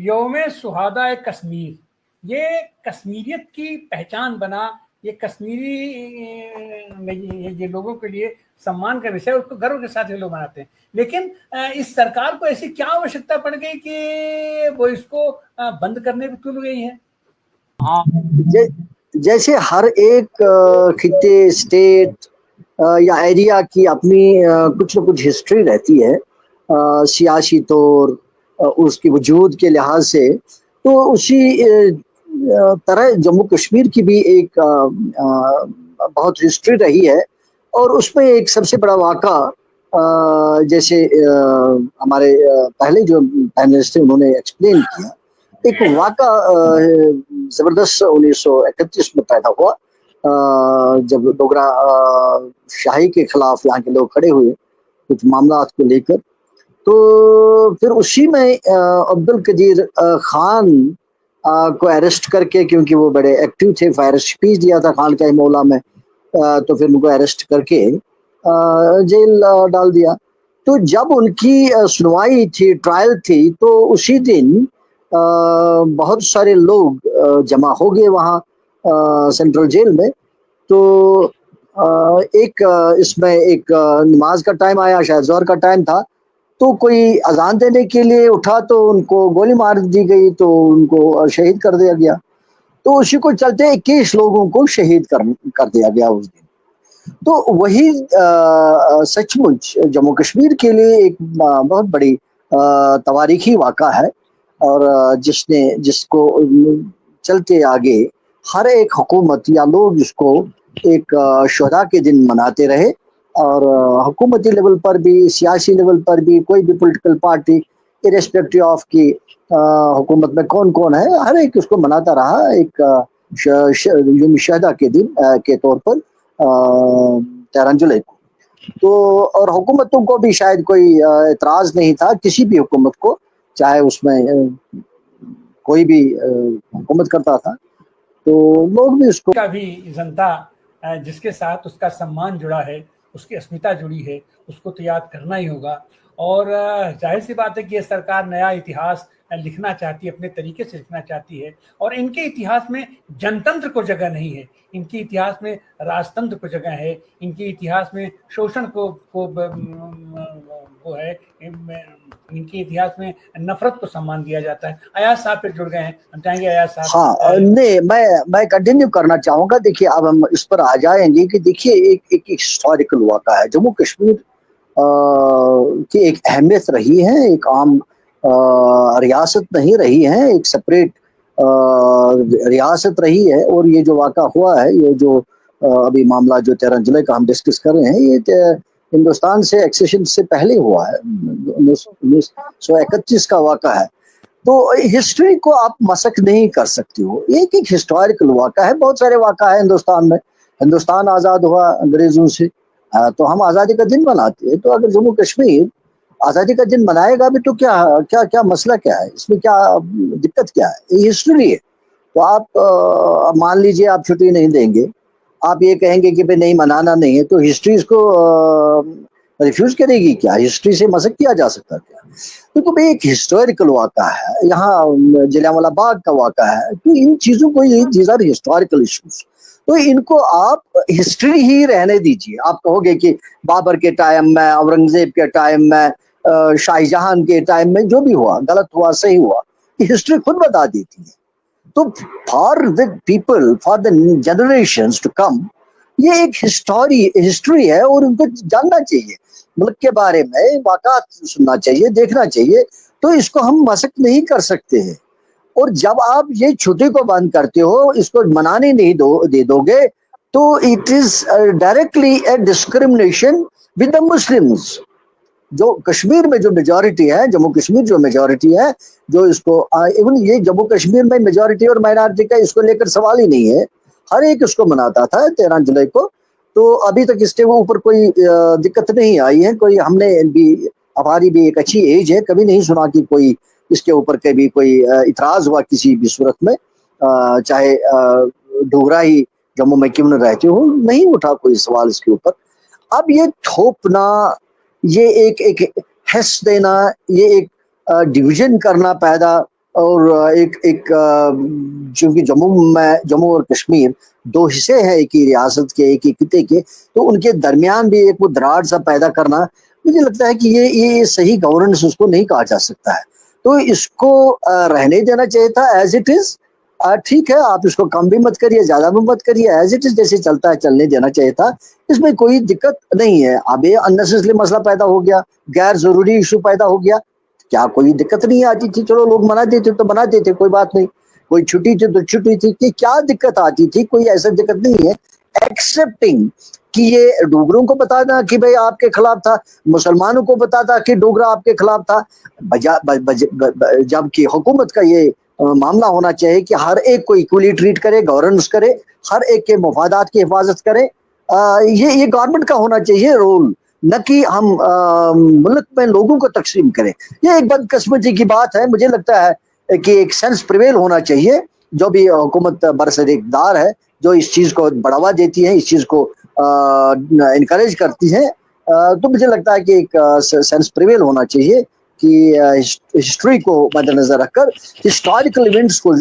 یوم شہداء کشمیر، یہ کشمیریت کی پہچان بنا، یہ کشمیری یہ لوگوں کے لیے سمان کا وشے، اس کو گرو کے ساتھ یہ لوگ مناتے ہیں. لیکن اس سرکار کو ایسی کیا آوشکتا پڑ گئی کہ وہ اس کو بند کرنے پہ تل گئی ہے؟ ہاں، جیسے ہر ایک خطے، اسٹیٹ یا ایریا کی اپنی کچھ نہ کچھ ہسٹری رہتی ہے سیاسی طور، اس کے وجود کے لحاظ سے. تو اسی طرح جموں کشمیر کی بھی ایک بہت ہسٹری رہی ہے. اور اس میں ایک سب سے بڑا واقعہ جیسے ہمارے پہلے جو پینلسٹ تھے انہوں نے ایکسپلین کیا، ایک واقعہ زبردست 1931 میں پیدا ہوا جب ڈوگرا شاہی کے خلاف یہاں کے لوگ کھڑے ہوئے کچھ معاملات کو لے کر. تو پھر اسی میں عبد القدیر خان کو اریسٹ کر کے، کیونکہ وہ بڑے ایکٹیو تھے، فائر اسپیچ دیا تھا خان کا مولا میں، تو پھر ان کو اریسٹ کر کے جیل ڈال دیا. تو جب ان کی سنوائی تھی، ٹرائل تھی، تو اسی دن بہت سارے لوگ جمع ہو گئے وہاں سینٹرل جیل میں. تو ایک اس میں ایک نماز کا ٹائم آیا، شاید ظہر کا ٹائم تھا، تو کوئی اذان دینے کے لیے اٹھا تو ان کو گولی مار دی گئی، تو ان کو شہید کر دیا گیا. تو اسی کو چلتے 21 لوگوں کو شہید کر دیا گیا اس دن. تو وہی سچ مچ جموں کشمیر کے لیے ایک بہت بڑی تواریخی واقعہ ہے، اور جس کو چلتے آگے ہر ایک حکومت یا لوگ اس کو ایک شہداء کے دن مناتے رہے. اور حکومتی لیول پر بھی، سیاسی لیول پر بھی، کوئی بھی پولیٹیکل پارٹی ارسپیکٹو آف کی حکومت میں کون کون ہے، ہر ایک اس کو مناتا رہا ایک یوم شہداء کے دن کے طور پر 13 جولائی کو. تو اور حکومتوں کو بھی شاید کوئی اعتراض نہیں تھا، کسی بھی حکومت کو، چاہے اس میں کوئی بھی حکومت کرتا تھا، تو لوگ بھی اس کو کا بھی جنتا جس کے ساتھ اس کا سمان جڑا ہے، اس کی اسمتا جڑی ہے، اس کو تو یاد کرنا ہی ہوگا. اور ظاہر سی بات ہے کہ یہ سرکار نیا اتہاس لکھنا چاہتی ہے، اپنے طریقے سے لکھنا چاہتی ہے. اور ان کے اتہاس میں جنتنتر کو جگہ نہیں ہے، ان کے اتہاس میں راجتنتر کو جگہ ہے، ان کے اتہاس میں شوشن کو ہے، ان کے اتہاس میں نفرت کو سمان دیا جاتا ہے. ایاز صاحب پھر جڑ گئے ہیں، ہم چاہیں گے ایاز صاحب. ہاں نہیں، میں کنٹینیو کرنا چاہوں گا. دیکھیے اب ہم اس پر آ جائیں گے کہ دیکھیے ایک ہسٹوریکل واقعہ ہے. جموں کشمیر کی ایک اہمیت رہی ہے، ایک عام ریاست نہیں رہی ہے، ایک سپریٹ ریاست رہی ہے. اور یہ جو واقعہ ہوا ہے، یہ جو ابھی معاملہ جو 13 جولائی کا ہم ڈسکس کر رہے ہیں، یہ ہندوستان سے ایکسیشن سے پہلے ہوا ہے، 1931 کا واقعہ ہے. تو ہسٹری کو آپ مسک نہیں کر سکتے ہو، ایک ہسٹوریکل واقعہ ہے. بہت سارے واقعہ ہیں ہندوستان میں. ہندوستان آزاد ہوا انگریزوں سے، تو ہم آزادی کا دن مناتے ہیں. تو اگر جموں کشمیر آزادی کا دن منائے گا بھی تو کیا مسئلہ کیا ہے اس میں، کیا دقت کیا ہے؟ یہ ہسٹری ہے. تو آپ مان لیجئے آپ چھٹی نہیں دیں گے، آپ یہ کہیں گے کہ بھئی نہیں منانا نہیں ہے، تو ہسٹری اس کو ریفیوز کرے گی کیا؟ ہسٹری سے مسک کیا جا سکتا کیا؟ کیونکہ بھئی ایک ہسٹوریکل واقعہ ہے، یہاں جلیانوالہ باغ کا واقعہ ہے. تو ان چیزوں کو، یہ دیز آر ہسٹوریکل ایشوز، تو ان کو آپ ہسٹری ہی رہنے دیجیے. آپ کہو گے کہ بابر کے ٹائم میں، اورنگزیب کے ٹائم میں، شاہ جہان کے ٹائم میں جو بھی ہوا، غلط ہوا صحیح ہوا، یہ ہسٹری خود بتا دیتی ہے. تو for the people, for the generations to come, یہ ایک ہسٹری ہے، اور ان کو جاننا چاہیے، ملک کے بارے میں واقعات سننا چاہیے، دیکھنا چاہیے. تو اس کو ہم مسک نہیں کر سکتے ہیں. اور جب آپ یہ چھٹی کو بند کرتے ہو، اس کو منانے نہیں دے دو گے، تو it is directly a discrimination with the Muslims. جو کشمیر میں جو میجورٹی ہے، جموں کشمیر جو میجورٹی ہے، جو اس کو ایون یہ جموں کشمیر میں میجورٹی اور مائنارٹی کا اس کو لے کر سوال ہی نہیں ہے. ہر ایک اس کو مناتا تھا 13 جولائی کو. تو ابھی تک اس کے اوپر کوئی دقت نہیں آئی ہے. کوئی ہم نے بھی، ہماری بھی ایک اچھی ایج ہے، کبھی نہیں سنا کہ کوئی اس کے اوپر کبھی کوئی اعتراض ہوا کسی بھی صورت میں، چاہے ڈوگرا ہی جموں میں کیوں نہ رہتے ہو، نہیں اٹھا کوئی سوال اس کے اوپر. اب یہ تھوپنا، یہ ایک حس دینا، یہ ایک ڈویژن کرنا پیدا اور ایک چونکہ جموں اور کشمیر دو حصے ہیں ایک ہی ریاست کے، ایک ہی خطے کے، تو ان کے درمیان بھی ایک وہ دراڑ سا پیدا کرنا، مجھے لگتا ہے کہ یہ صحیح گورننس اس کو نہیں کہا جا سکتا ہے. تو اس کو رہنے دینا چاہیے تھا ایز اٹ از. ٹھیک ہے، آپ اس کو کم بھی مت کریے، زیادہ بھی مت کریے، ایز اٹ از جیسے چلتا ہے چلنے دینا چاہیے تھا. اس میں کوئی دقت نہیں ہے. اب یہ اننیسیسری مسئلہ پیدا ہو گیا، غیر ضروری ایشو پیدا ہو گیا، کیا کوئی دقت نہیں آتی تھی؟ چلو لوگ مناتے تھے تو مناتے تھے، کوئی بات نہیں. کوئی چھٹی تھی تو چھٹی تھی، کہ کیا دقت آتی تھی؟ کوئی ایسا دقت نہیں ہے. ایکسپٹنگ کہ یہ ڈوگروں کو بتانا کہ بھئی آپ کے خلاف تھا، مسلمانوں کو بتاتا کہ ڈوگرا آپ کے خلاف تھا، جبکہ حکومت کا یہ معاملہ ہونا چاہیے کہ ہر ایک کو ایکولی ٹریٹ کرے، گورننس کرے، ہر ایک کے مفادات کی حفاظت کرے. یہ گورنمنٹ کا ہونا چاہیے رول، نہ کہ ہم ملک میں لوگوں کو تقسیم کریں. یہ ایک بدقسمتی کی بات ہے. مجھے لگتا ہے کہ ایک سینس پریویل ہونا چاہیے. جو بھی حکومت برسر اقتدار ہے، جو اس چیز کو بڑھاوا دیتی ہے، اس چیز کو انکریج کرتی ہے، تو مجھے لگتا ہے کہ ایک سینس پریویل ہونا چاہیے کہ ہسٹری کو مد نظر رکھ کر ہسٹوریکل ایونٹس کو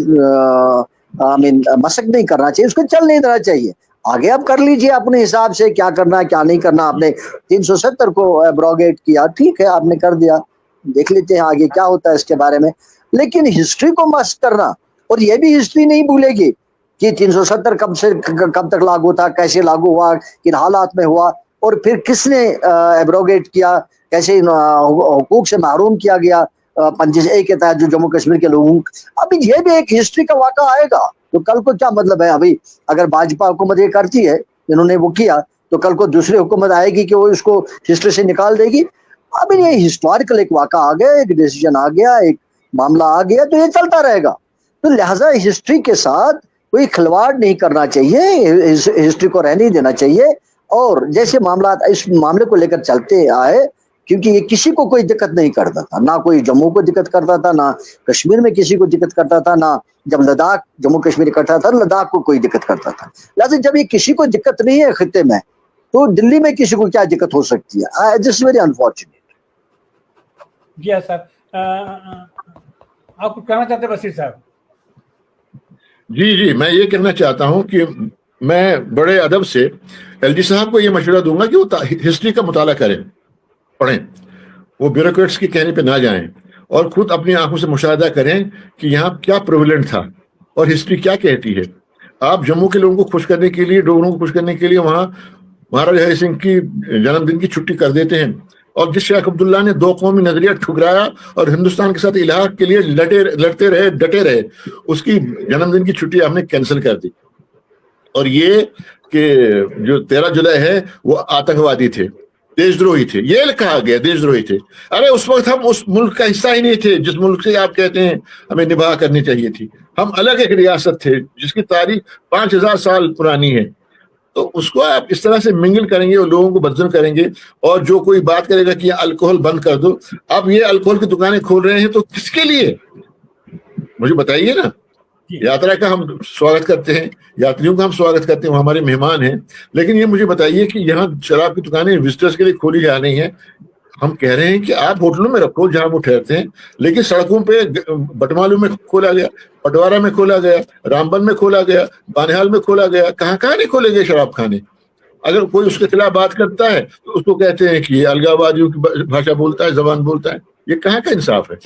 مسک نہیں کرنا چاہیے، اس کو چل نہیں دینا چاہیے. آگے آپ کر لیجئے اپنے حساب سے کیا کرنا ہے کیا نہیں کرنا. آپ نے 370 کو ایبروگیٹ کیا، ٹھیک ہے، آپ نے کر دیا، دیکھ لیتے ہیں آگے کیا ہوتا ہے اس کے بارے میں. لیکن ہسٹری کو مسک کرنا، اور یہ بھی ہسٹری نہیں بھولے گی کہ 370 کب تک لاگو تھا، کیسے لاگو ہوا، کن حالات میں ہوا، اور پھر کس نے ایبروگیٹ کیا، کیسے حقوق سے محروم کیا گیا 25A کے تحت جو جموں کشمیر کے لوگوں. ابھی یہ بھی ایک ہسٹری کا واقعہ آئے گا. تو کل کو کیا مطلب ہے؟ ابھی اگر بھاجپا حکومت یہ کرتی ہے، انہوں نے وہ کیا، تو کل کو دوسری حکومت آئے گی کہ وہ اس کو ہسٹری سے نکال دے گی. ابھی یہ ہسٹوریکل ایک واقعہ آ گیا، ایک ڈیسیجن آ گیا، ایک معاملہ آ گیا، تو یہ چلتا رہے گا. تو لہٰذا ہسٹری کے ساتھ کوئی کھلواڑ نہیں کرنا چاہیے، ہسٹری کو رہنے دینا چاہیے. اور جیسے معاملات اس معاملے کو لے کر چلتے آئے، کیونکہ یہ کسی کو کوئی دقت نہیں کرتا تھا، نہ کوئی جموں کو دقت کرتا تھا، نہ کشمیر میں کسی کو دقت کرتا تھا، نہ جب لداخ جموں کشمیر اکٹھا تھا لداخ کو کوئی دقت کرتا تھا. لہٰذا جب یہ کسی کو دقت نہیں ہے خطے میں، تو دلی میں کسی کو کیا دقت ہو سکتی ہے؟ This very unfortunate. جی ہاں سر، آپ کچھ کہنا چاہتے ہیں بصیر صاحب؟ جی میں یہ کہنا چاہتا ہوں کہ میں بڑے ادب سے ایل جی صاحب کو یہ مشورہ دوں گا کہ وہ ہسٹری کا مطالعہ کریں، پڑھیں، وہ بیوروکریٹس کے کہنے پہ نہ جائیں، اور خود اپنی آنکھوں سے مشاہدہ کریں کہ یہاں کیا پریویلنٹ تھا اور ہسٹری کیا کہتی ہے. آپ جموں کے لوگوں کو خوش کرنے کے لیے، ڈوگروں کو خوش کرنے کے لیے وہاں مہاراجا ہری سنگھ کی جنم دن کی چھٹی کر دیتے ہیں، اور جس شیخ عبداللہ نے دو قومی نظریہ ٹھکرایا اور ہندوستان کے ساتھ الحاق کے لیے لڑتے رہے، ڈٹے رہے، اس کی جنم دن کی چھٹی آپ نے کینسل کر دی. اور یہ کہ جو 13 جولائی ہے وہ آتنکوادی تھے، دیش دروہی تھے، یہ کہا گیا دیش دروہی تھے. ارے اس وقت ہم اس ملک کا حصہ ہی نہیں تھے جس ملک سے آپ کہتے ہیں ہمیں نباہ کرنی چاہیے تھی. ہم الگ ایک ریاست تھے جس کی تاریخ 5000 سال پرانی ہے. تو اس کو آپ اس طرح سے منگل کریں گے اور لوگوں کو بدظن کریں گے. اور جو کوئی بات کرے گا کہ یہ الکوہل بند کر دو، اب یہ الکوہل کی دکانیں کھول رہے ہیں تو کس کے لیے؟ مجھے بتائیے نا. یاترا کا ہم سواگت کرتے ہیں، یاتریوں کا ہم سواگت کرتے ہیں، وہ ہمارے مہمان ہیں، لیکن یہ مجھے بتائیے کہ یہاں شراب کی دکانیں وزٹرز کے لیے کھولی جا رہی ہیں. ہم کہہ رہے ہیں کہ آپ ہوٹلوں میں رکھو جہاں وہ ٹھہرتے ہیں، لیکن سڑکوں پہ بٹمالو میں کھولا گیا، پٹوارہ میں کھولا گیا، رامبن میں کھولا گیا، بانہال میں کھولا گیا، کہاں نہیں کھولے گئے شراب خانے. اگر کوئی اس کے خلاف بات کرتا ہے تو اس کو کہتے ہیں کہ یہ الگاوادیوں کی بھاشا بولتا ہے، زبان بولتا ہے. یہ کہاں کا انصاف ہے؟